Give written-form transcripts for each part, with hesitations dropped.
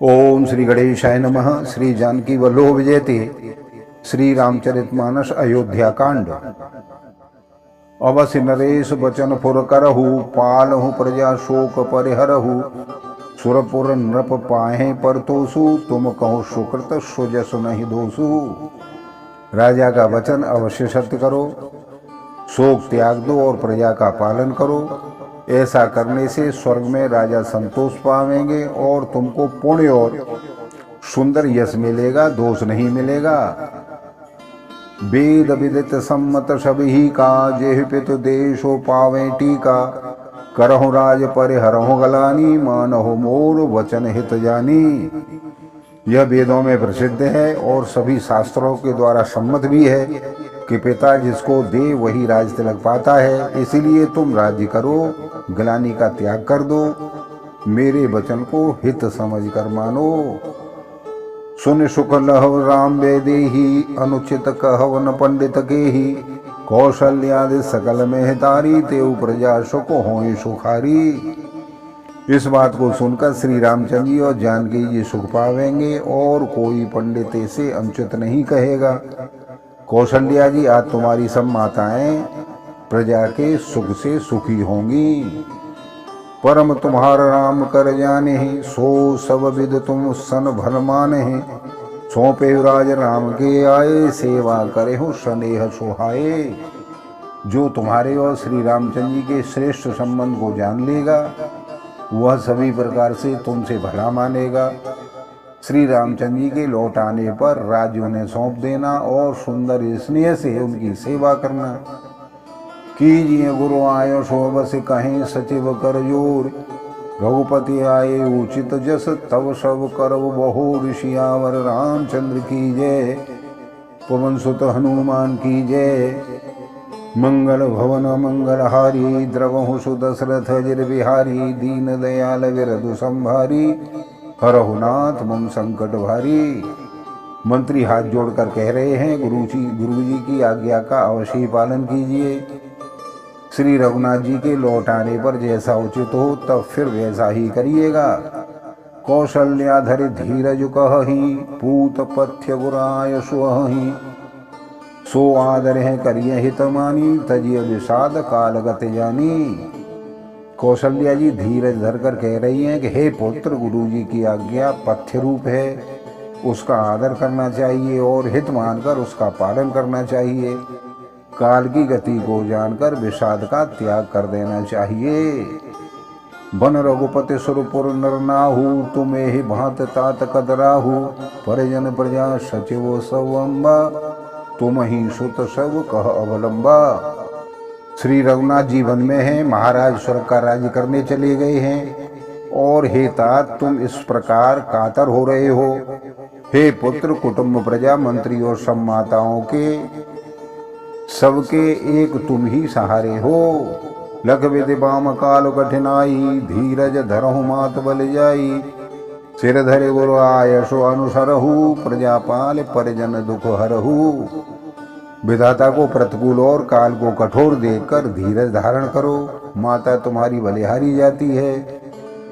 ओम श्री गणेशाय नमः। श्री जानकी वल्लभ विजयते श्री रामचरितमानस अयोध्या कांड। अवसि नरेश बचन फुर करहु, पालहु प्रजा शोक परिहरहु। सुरपुर नृप पाहे पर तोसु, तुम कहो सुकृत सुजस नहीं दोसु। राजा का वचन अवश्य सत्य करो, शोक त्याग दो और प्रजा का पालन करो। ऐसा करने से स्वर्ग में राजा संतोष पावेंगे और तुमको पुण्य और सुंदर यश मिलेगा, दोष नहीं मिलेगा। वेद विदित सम्मत सभी का, जेहि पितु देशो पावे टीका। करहु राज परिहरहु गलानी, मानहु मोर वचन हित जानी। यह वेदों में प्रसिद्ध है और सभी शास्त्रों के द्वारा सम्मत भी है कि पिता जिसको दे वही राज तिलक पाता है। इसीलिए तुम राज्य करो, ग्लानि का त्याग कर दो, मेरे वचन को हित समझ कर मानो। सुन सुख लहव राम वेदेहि, अनुचित कहव न पंडित केहि। कौशल्यादि सकल में हितारी, तेउ प्रजा सुख होई सुखारी। इस बात को सुनकर श्री रामचंद्र जी और जानकी जी सुख पावेंगे और कोई पंडित इसे अनुचित नहीं कहेगा। कौशल्या जी, आज तुम्हारी सब माताएं प्रजा के सुख से सुखी होंगी। परम तुम्हारा राम कर जाने, सो सब विद तुम सन भल माने। सौंपे राज राम के आए, सेवा करे हो स्नेह सुहाए। जो तुम्हारे और श्री रामचंद्र जी के श्रेष्ठ संबंध को जान लेगा वह सभी प्रकार से तुमसे भला मानेगा। श्री रामचंद्र जी के लौट आने पर राज्य उन्हें सौंप देना और सुंदर स्नेह से उनकी सेवा करना। कीजिए गुरु आयो सो बस कहें, सचिव कर जोर। रघुपति आए उचित जस, तब सब करव बहु। ऋषियावर रामचंद्र की जय, पवन सुत हनुमान की जय। मंगल भवन मंगलहारी, द्रवहु सुदशरथ अजिर बिहारी। दीन दयाल विरधु संभारी, हरहु नाथ मम संकट भारी। मंत्री हाथ जोड़कर कह रहे हैं, गुरु जी की आज्ञा का अवश्य पालन कीजिए। श्री रघुनाथ जी के लौट आने पर जैसा उचित हो तब फिर वैसा ही करिएगा। कौशल्याधर धीरज कहहि, पूत पथ्य गुराय सुहहि। सो आदर है करिय हित मानी, तजिय विषाद कालगत जानी। कौशल्या जी धीरज धरकर कह रही हैं कि हे पुत्र, गुरु जी की आज्ञा पथ्य रूप है, उसका आदर करना चाहिए और हित मानकर उसका पालन करना चाहिए। काल की गति को जानकर विषाद का त्याग कर देना चाहिए। बन रघुपति सुरपुर नर नाहु, तुम्हें ही भांत तात कदराहु। परिजन प्रजा सचिव सवंबा, तुम ही सुत सब कह अवलंबा। श्री रघुनाथ जी वन में हैं, महाराज स्वर्ग का राज्य करने चले गए हैं और हे तात तुम इस प्रकार कातर हो रहे हो। हे पुत्र, कुटुंब प्रजा मंत्री और सब माताओं के सबके एक तुम ही सहारे हो। लख विधि बाम काल कठिनाई, धीरज धरहु मात बल जाई। सिर धरे गुरु आयसो अनुसरहु, प्रजापाल परिजन दुख हरहु। विधाता को प्रतिकूल और काल को कठोर देखकर धीरज धारण करो। माता तुम्हारी बलिहारी जाती है।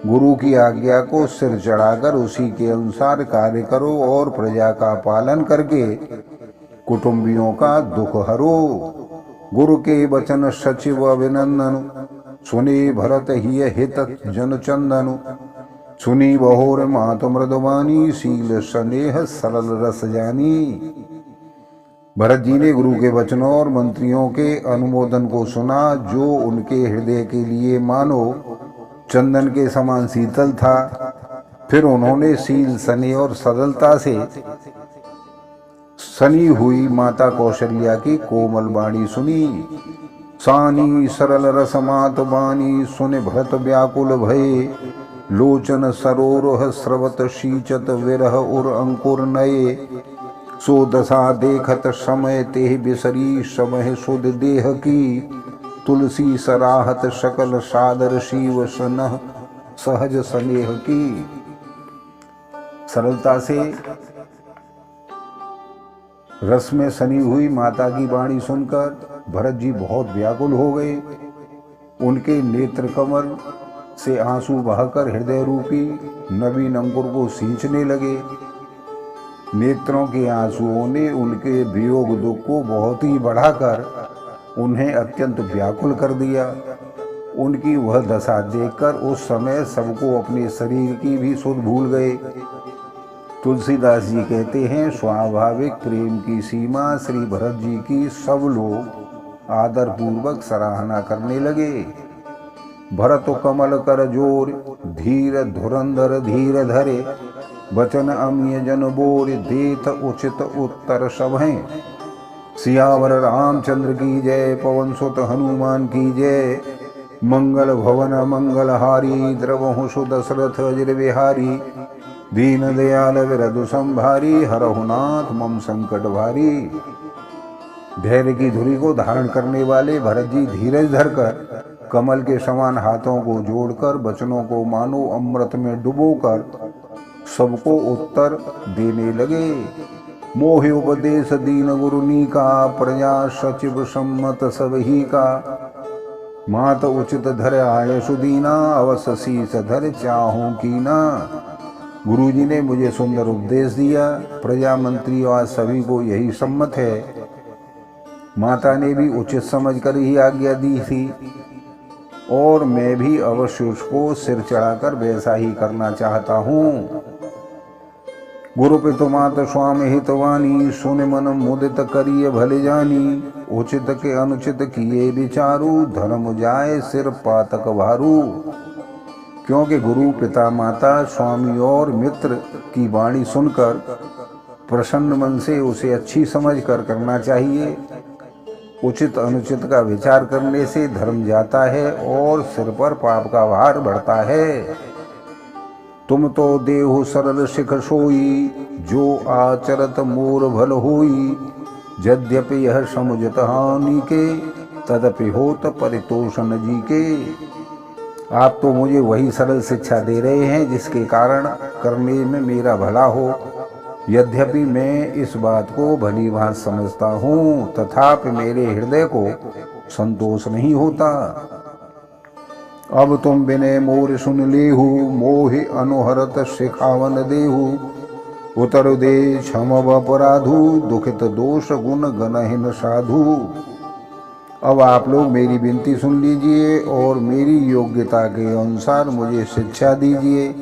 गुरु की आज्ञा को सिर चढ़ाकर उसी के अनुसार कार्य करो और प्रजा का पालन करके कुटुंबियों का दुख हरो। गुरु के वचन सचिव अभिनंदन, सुने भरत ही हित जन चंदन। सुनी बहोर मात मृदवानी, शील स्नेह सरल रस जानी। भरत जी ने गुरु के वचनों और मंत्रियों के अनुमोदन को सुना, जो उनके हृदय के लिए मानो चंदन के समान शीतल था। फिर उन्होंने शील स्नेह और सरलता से सनी हुई माता कौशल्या की कोमल वाणी सुनी। सानी सरल रस मात बानी, सुन भरत व्याकुल भये। लोचन सरोरह स्रवत शीचत, विरह उर अंकुर नये। सो दशा देखत समय तेह बिसरी, समय सुध देह की। तुलसी सराहत सकल सादर, शिव सनह सहज स्नेह की। सरलता से रस में सनी हुई माता की वाणी सुनकर भरत जी बहुत व्याकुल हो गए। उनके नेत्र कमल से आंसू बहकर हृदय रूपी नवीन अंकुर को सींचने लगे। नेत्रों के आंसुओं ने उनके वियोग दुख को बहुत ही बढ़ाकर उन्हें अत्यंत व्याकुल कर दिया। उनकी वह दशा देखकर उस समय सबको अपने शरीर की भी सुध भूल गए। तुलसीदास जी कहते हैं, स्वाभाविक प्रेम की सीमा श्री भरत जी की सब लोग आदर पूर्वक सराहना करने लगे। भरत कमल कर जोर, धीर धुरंधर धीर धरे, वचन अमीय जन बोर, देत उचित उत्तर सभें। सियावर रामचंद्र की जय, पवन सुत हनुमान की जय। मंगल भवन मंगलहारी, द्रवहु सुदशरथ अजर बिहारी। दीन दयाल विरधु संभारी, हरहु नाथ मम संकट भारी। धैर्य की धुरी को धारण करने वाले भरत जी धीरज धरकर कमल के समान हाथों को जोड़कर वचनों को मानो अमृत में डुबोकर सबको उत्तर देने लगे। मोहि उपदेश दीन गुरुनी का, प्रजा सचिव सम्मत सबही का। मात उचित धर आय सुदीना, अवश्य शीस धर चाहूं कीना। गुरु जी ने मुझे सुंदर उपदेश दिया। प्रजा मंत्री और सभी को यही सम्मत है। माता ने भी उचित समझकर ही आज्ञा दी थी और मैं भी अवश्य उसको सिर चढ़ाकर वैसा ही करना चाहता हूँ। गुरु पितु मात स्वामी हितवानी, सुन मन मुदित करिय भले जानी। उचित के अनुचित किए विचारू, धर्म जाए सिर पातक भारू। क्योंकि गुरु पिता माता स्वामी और मित्र की वाणी सुनकर प्रसन्न मन से उसे अच्छी समझकर करना चाहिए। उचित अनुचित का विचार करने से धर्म जाता है और सिर पर पाप का भार बढ़ता है। तुम तो देहु सरल सिख सोई, जो आचरत मोर भल होई। यद्यपि यह समुझत हानि के, तदपि होत परितोषण जी के। आप तो मुझे वही सरल शिक्षा दे रहे हैं जिसके कारण करने में मेरा भला हो। यद्यपि मैं इस बात को भली भांति समझता हूँ, तथापि मेरे हृदय को संतोष नहीं होता। अब तुम बिने मोर सुन लेहु, मोहि अनुहरत सिखावन देहु। उतर दे क्षम अपराधु, दुखित दोष गुण गणहीन साधु। अब आप लोग मेरी विनती सुन लीजिए और मेरी योग्यता के अनुसार मुझे शिक्षा दीजिए।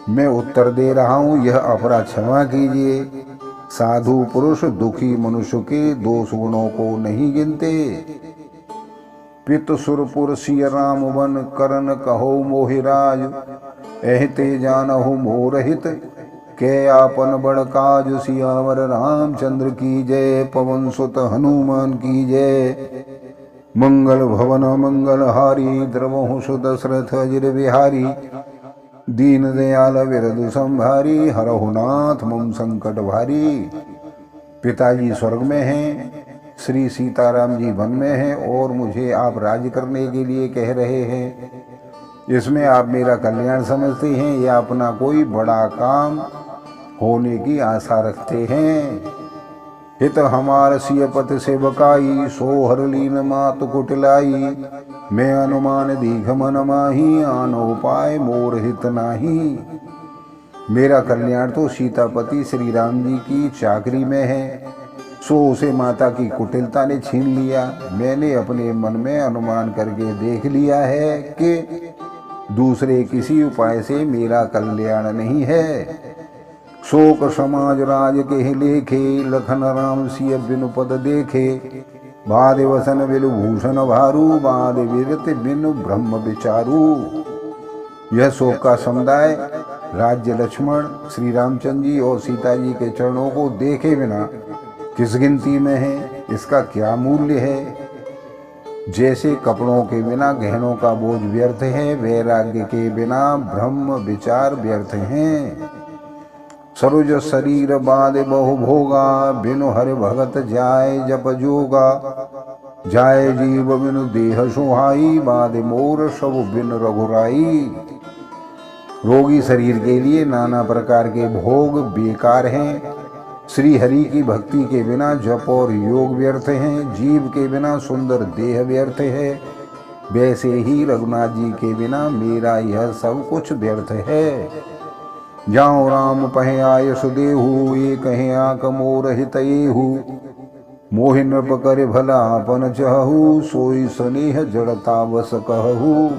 मैं उत्तर दे रहा हूँ, यह अपराध क्षमा कीजिए। साधु पुरुष दुखी मनुष्य के दोष गुणों को नहीं गिनते। पित सुरपुर सिय राम वन, करन कहो मोहिराज। एहते जानहु मोरहित, के आपन बड़ काज। सियावर रामचंद्र की जय, पवन सुत हनुमान की जय। मंगल भवन मंगलहारी, द्रवहु सुदशरथ अजर बिहारी। दीन दयाल विरधु संभारी, हरहु नाथ मम संकट भारी। पिताजी स्वर्ग में हैं, श्री सीताराम जी वन में हैं और मुझे आप राज्य करने के लिए कह रहे हैं। इसमें आप मेरा कल्याण समझते हैं या अपना कोई बड़ा काम होने की आशा रखते हैं। हित हमार सिय पथ से बकाई, सो हर लीन मात कुटिलाई। मैं अनुमान दीघ मन माही, आनो उपाय मोर हित नाही। मेरा कल्याण तो सीतापति श्री राम जी की चाकरी में है, सो उसे माता की कुटिलता ने छीन लिया। मैंने अपने मन में अनुमान करके देख लिया है कि दूसरे किसी उपाय से मेरा कल्याण नहीं है। शोक समाज राज के लेखे, लखन राम सिय बिनु पद देखे। बाद वसन बिलु भूषण भारू, बाद विरत बिनु ब्रह्म विचारू। यह शोक का समुदाय राज्य लक्ष्मण श्री रामचंद्र जी और सीता जी के चरणों को देखे बिना किस गिनती में है, इसका क्या मूल्य है। जैसे कपड़ों के बिना गहनों का बोझ व्यर्थ है, वैराग्य के बिना ब्रह्म विचार व्यर्थ हैं। सरोज शरीर बाद बहु भोगा, बिनु हरि भगत जाय जप जोगा। जाय जीव बिनु देह सुहाई, बाद मोर सब बिन रघुराई। रोगी शरीर के लिए नाना प्रकार के भोग बेकार हैं। श्री हरि की भक्ति के बिना जप और योग व्यर्थ हैं। जीव के बिना सुंदर देह व्यर्थ है। वैसे ही रघुनाथ जी के बिना मेरा यह सब कुछ व्यर्थ है। जाऊं राम पहे आयस देहु, ये कहे आक मोर हितएहु। मोहि नृप करे भला अपन चहु, सोई स्नेह जड़ता बस कहू।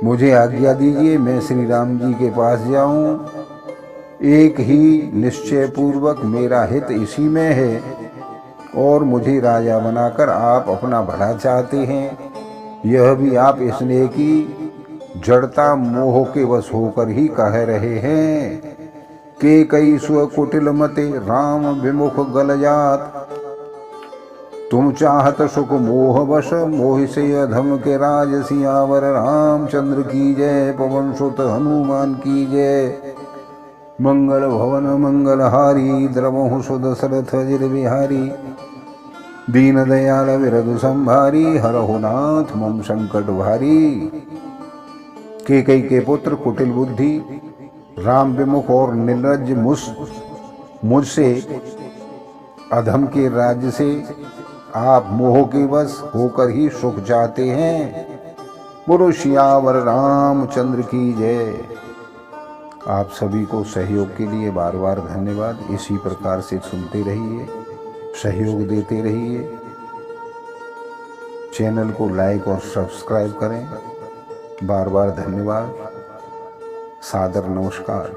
मुझे आज्ञा दीजिए मैं श्री राम जी के पास जाऊं। एक ही निश्चय पूर्वक मेरा हित इसी में है, और मुझे राजा बनाकर आप अपना भला चाहते हैं। यह भी आप स्नेह की जड़ता मोह के वश होकर ही कह रहे हैं। के कई स्व कुटिल मते राम विमुख गल जात। तुम चाहत सुख मोह वश, मोह से अधम के राज सियावर रामचंद्र की जय। पवन सुत हनुमान की जय। मंगल भवन मंगलहारी, द्रवहु सुदशरथ अजिर बिहारी। दीन दयाल विरधु संभारी, हरहु नाथ मम संकट भारी। केकई के पुत्र कुटिल बुद्धि, राम विमुख और निर्लज्ज मुझसे अधम के राज्य से आप मोह के वश होकर ही सुख चाहते हैं। बोलो सियावर रामचंद्र की जय। आप सभी को सहयोग के लिए बार बार धन्यवाद। इसी प्रकार से सुनते रहिए, सहयोग देते रहिए। चैनल को लाइक और सब्सक्राइब करें। बार बार धन्यवाद। सादर नमस्कार।